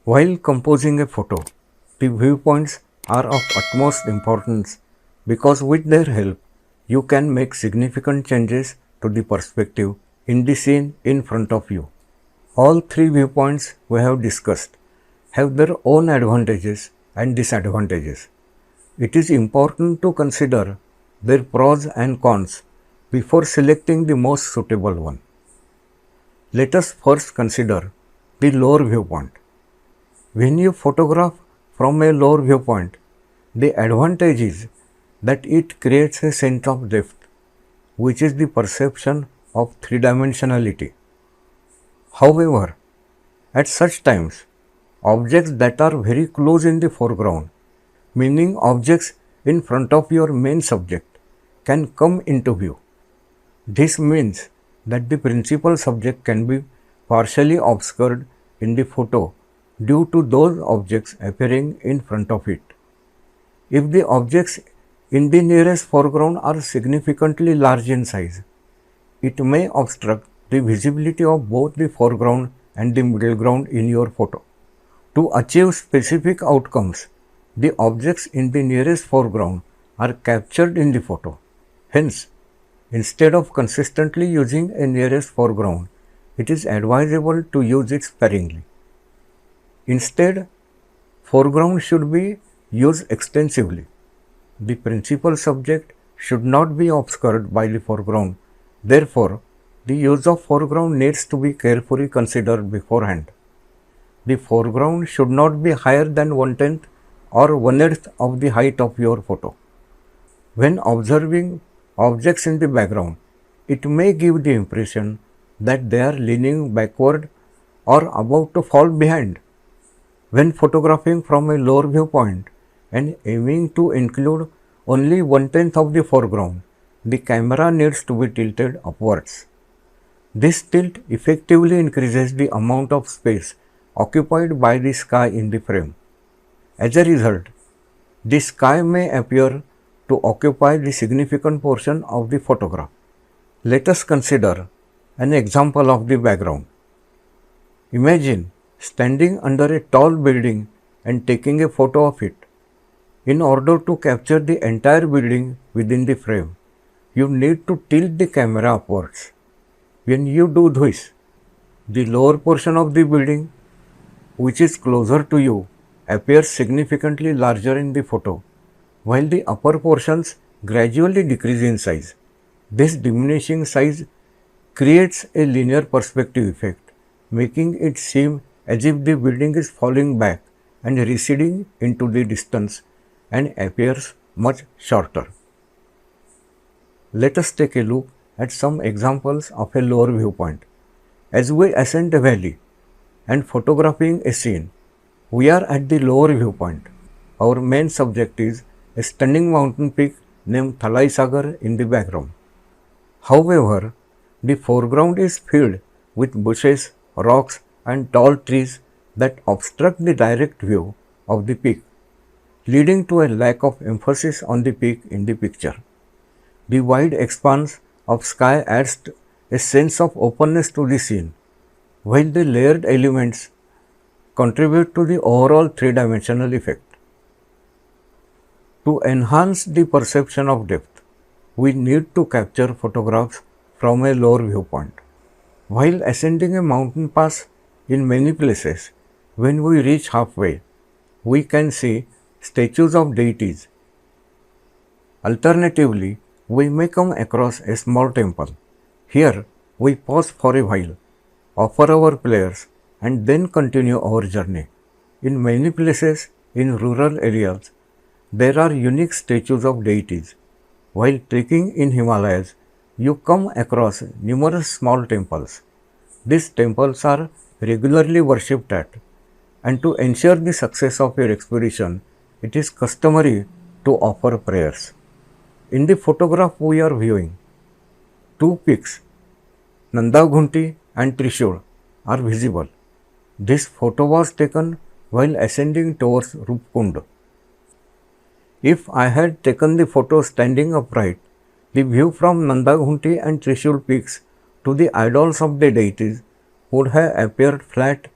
While composing a photo, the viewpoints are of utmost importance because with their help, you can make significant changes to the perspective in the scene in front of you. All three viewpoints we have discussed have their own advantages and disadvantages. It is important to consider their pros and cons before selecting the most suitable one. Let us first consider the lower viewpoint. When you photograph from a lower viewpoint, the advantage is that it creates a sense of depth, which is the perception of three-dimensionality. However, at such times, objects that are very close in the foreground, meaning objects in front of your main subject, can come into view. This means that the principal subject can be partially obscured in the photo due to those objects appearing in front of it. If the objects in the nearest foreground are significantly large in size, it may obstruct the visibility of both the foreground and the middle ground in your photo. To achieve specific outcomes, the objects in the nearest foreground are captured in the photo. Hence, instead of consistently using a nearest foreground, it is advisable to use it sparingly. Instead, foreground should be used extensively. The principal subject should not be obscured by the foreground. Therefore, the use of foreground needs to be carefully considered beforehand. The foreground should not be higher than 1/10 or 1/8 of the height of your photo. When observing objects in the background, it may give the impression that they are leaning backward or about to fall behind. When photographing from a lower viewpoint and aiming to include only 1/10 of the foreground, the camera needs to be tilted upwards. This tilt effectively increases the amount of space occupied by the sky in the frame. As a result, the sky may appear to occupy the significant portion of the photograph. Let us consider an example of the background. Imagine standing under a tall building and taking a photo of it. In order to capture the entire building within the frame, you need to tilt the camera upwards. When you do this, the lower portion of the building, which is closer to you, appears significantly larger in the photo, while the upper portions gradually decrease in size. This diminishing size creates a linear perspective effect, making it seem as if the building is falling back and receding into the distance and appears much shorter. Let us take a look at some examples of a lower viewpoint. As we ascend a valley and photographing a scene, we are at the lower viewpoint. Our main subject is a stunning mountain peak named Thalai Sagar in the background. However, the foreground is filled with bushes, rocks, and tall trees that obstruct the direct view of the peak, leading to a lack of emphasis on the peak in the picture. The wide expanse of sky adds a sense of openness to the scene, while the layered elements contribute to the overall three-dimensional effect. To enhance the perception of depth, we need to capture photographs from a lower viewpoint. While ascending a mountain pass in many places, when we reach halfway, we can see statues of deities. Alternatively, we may come across a small temple. Here, we pause for a while, offer our prayers, and then continue our journey. In many places in rural areas, there are unique statues of deities. While trekking in Himalayas, you come across numerous small temples. These temples are regularly worshipped at, and to ensure the success of your expedition, it is customary to offer prayers. In the photograph we are viewing, two peaks, Nandaghunti and Trishul, are visible. This photo was taken while ascending towards Rupkund. If I had taken the photo standing upright, the view from Nandaghunti and Trishul peaks to the idols of the deities would have appeared flat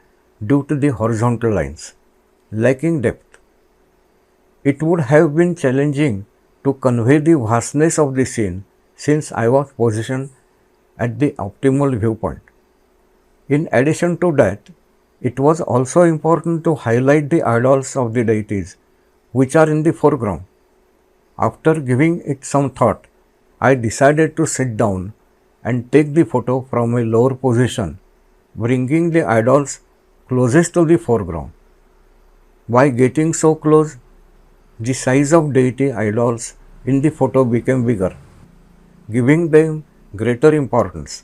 due to the horizontal lines, lacking depth. It would have been challenging to convey the vastness of the scene since I was positioned at the optimal viewpoint. In addition to that, it was also important to highlight the idols of the deities which are in the foreground. After giving it some thought, I decided to sit down and take the photo from a lower position, bringing the idols closest to the foreground. By getting so close, the size of deity idols in the photo became bigger, giving them greater importance.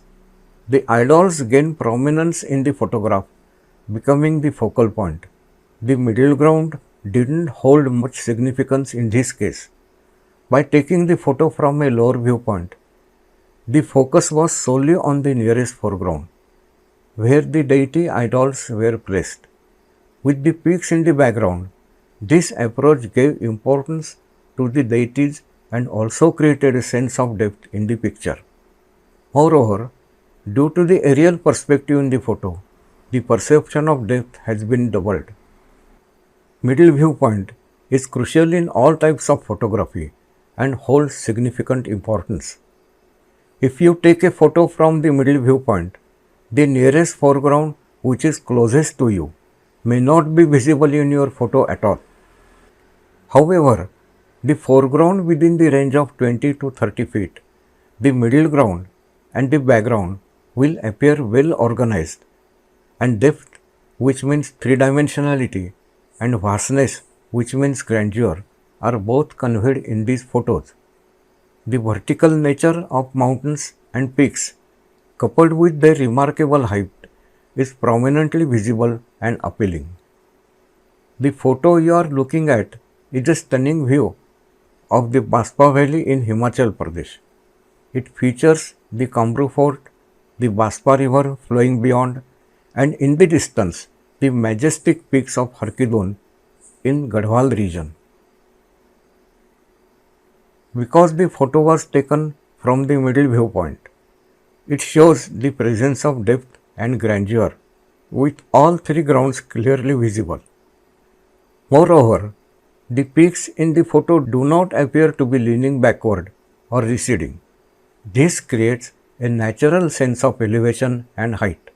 The idols gain prominence in the photograph, becoming the focal point. The middle ground didn't hold much significance in this case. By taking the photo from a lower viewpoint, the focus was solely on the nearest foreground, where the deity idols were placed. With the peaks in the background, this approach gave importance to the deities and also created a sense of depth in the picture. Moreover, due to the aerial perspective in the photo, the perception of depth has been doubled. Middle viewpoint is crucial in all types of photography and holds significant importance. If you take a photo from the middle viewpoint, the nearest foreground which is closest to you may not be visible in your photo at all. However, the foreground within the range of 20 to 30 feet, the middle ground and the background will appear well organized, and depth, which means three-dimensionality, and vastness, which means grandeur, are both conveyed in these photos. The vertical nature of mountains and peaks, coupled with their remarkable height, is prominently visible and appealing. The photo you are looking at is a stunning view of the Baspa Valley in Himachal Pradesh. It features the Kamru Fort, the Baspa River flowing beyond, and in the distance, the majestic peaks of Harkidun in Gadhwal region. Because the photo was taken from the middle viewpoint, it shows the presence of depth and grandeur, with all three grounds clearly visible. Moreover, the peaks in the photo do not appear to be leaning backward or receding. This creates a natural sense of elevation and height.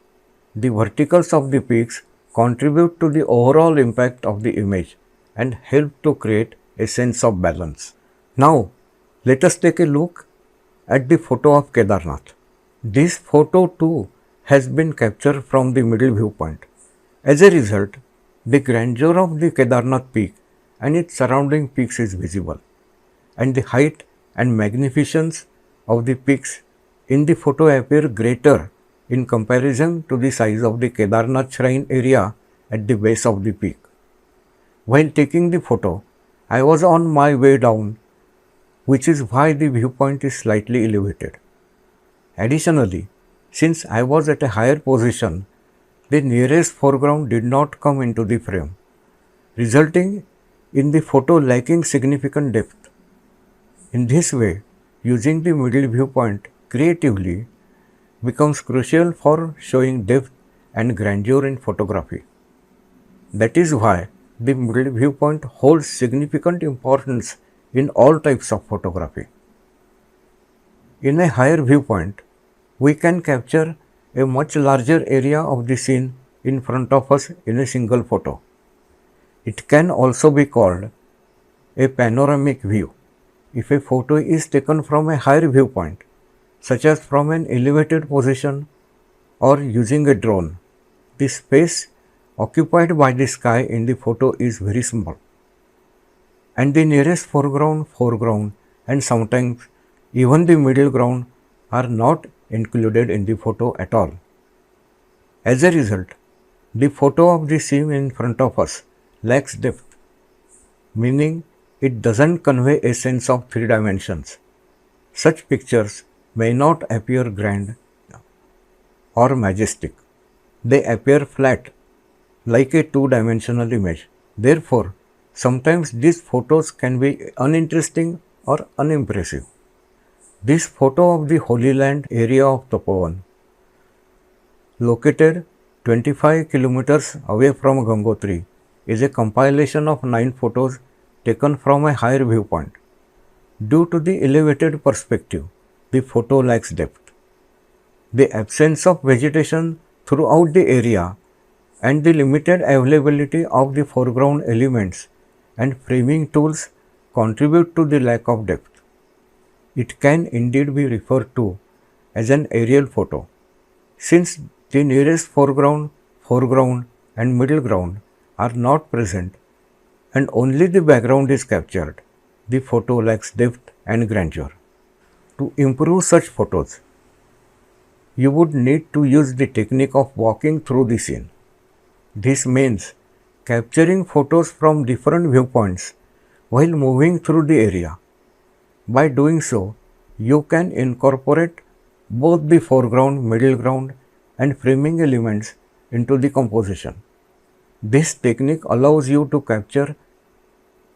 The verticals of the peaks contribute to the overall impact of the image and help to create a sense of balance. Now, let us take a look at the photo of Kedarnath. This photo too has been captured from the middle viewpoint. As a result, the grandeur of the Kedarnath peak and its surrounding peaks is visible, and the height and magnificence of the peaks in the photo appear greater in comparison to the size of the Kedarnath shrine area at the base of the peak. While taking the photo, I was on my way down, which is why the viewpoint is slightly elevated. Additionally, since I was at a higher position, the nearest foreground did not come into the frame, resulting in the photo lacking significant depth. In this way, using the middle viewpoint creatively becomes crucial for showing depth and grandeur in photography. That is why the middle viewpoint holds significant importance in all types of photography. In a higher viewpoint, we can capture a much larger area of the scene in front of us in a single photo. It can also be called a panoramic view. If a photo is taken from a higher viewpoint, such as from an elevated position or using a drone, the space occupied by the sky in the photo is very small, and the nearest foreground, and sometimes even the middle ground are not included in the photo at all. As a result, the photo of the scene in front of us lacks depth, meaning it doesn't convey a sense of three dimensions. Such pictures may not appear grand or majestic. They appear flat, like a two-dimensional image. Therefore, sometimes these photos can be uninteresting or unimpressive. This photo of the Holy Land area of Tapovan, located 25 kilometers away from Gangotri is a compilation of 9 photos taken from a higher viewpoint. Due to the elevated perspective, the photo lacks depth. The absence of vegetation throughout the area and the limited availability of the foreground elements and framing tools contribute to the lack of depth. It can indeed be referred to as an aerial photo, since the nearest foreground, and middle ground are not present and only the background is captured. The photo lacks depth and grandeur. To improve such photos, you would need to use the technique of walking through the scene. This means capturing photos from different viewpoints while moving through the area. By doing so, you can incorporate both the foreground, middle ground, and framing elements into the composition. This technique allows you to capture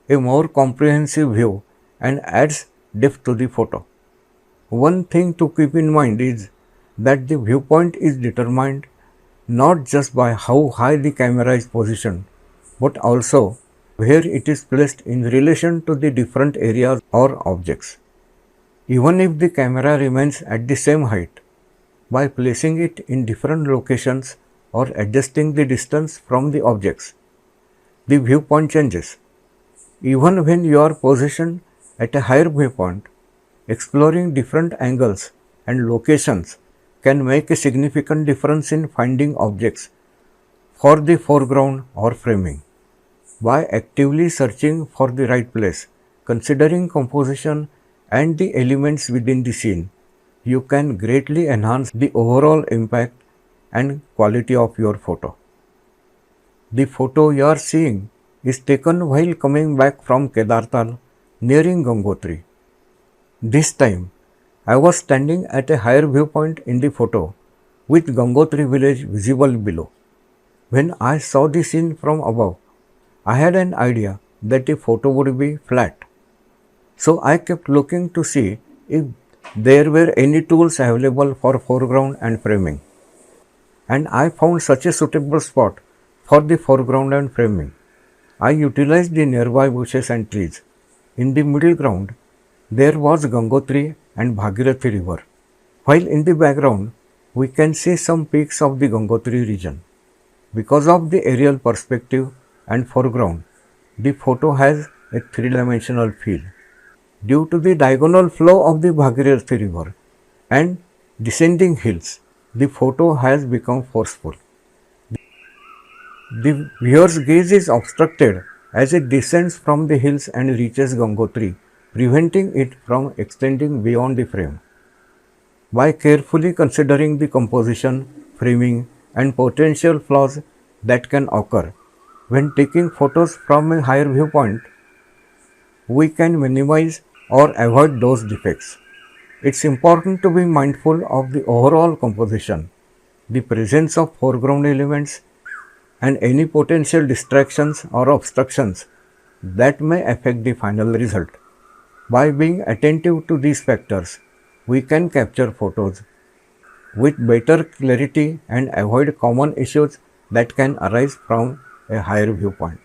a more comprehensive view and adds depth to the photo. One thing to keep in mind is that the viewpoint is determined not just by how high the camera is positioned, but also where it is placed in relation to the different areas or objects. Even if the camera remains at the same height, by placing it in different locations or adjusting the distance from the objects, the viewpoint changes. Even when you are positioned at a higher viewpoint, exploring different angles and locations can make a significant difference in finding objects for the foreground or framing. By actively searching for the right place, considering composition and the elements within the scene, you can greatly enhance the overall impact and quality of your photo. The photo you are seeing is taken while coming back from Kedartal nearing Gangotri. This time, I was standing at a higher viewpoint in the photo with Gangotri village visible below. When I saw the scene from above, I had an idea that the photo would be flat. So I kept looking to see if there were any tools available for foreground and framing. And I found such a suitable spot for the foreground and framing. I utilized the nearby bushes and trees. In the middle ground, there was Gangotri and Bhagirathi river, while in the background, we can see some peaks of the Gangotri region. Because of the aerial perspective and foreground, the photo has a three-dimensional feel. Due to the diagonal flow of the Bhagirathi river and descending hills, the photo has become forceful. The viewer's gaze is obstructed as it descends from the hills and reaches Gangotri, preventing it from extending beyond the frame. By carefully considering the composition, framing, and potential flaws that can occur when taking photos from a higher viewpoint, we can minimize or avoid those defects. It's important to be mindful of the overall composition, the presence of foreground elements, and any potential distractions or obstructions that may affect the final result. By being attentive to these factors, we can capture photos with better clarity and avoid common issues that can arise from a higher viewpoint.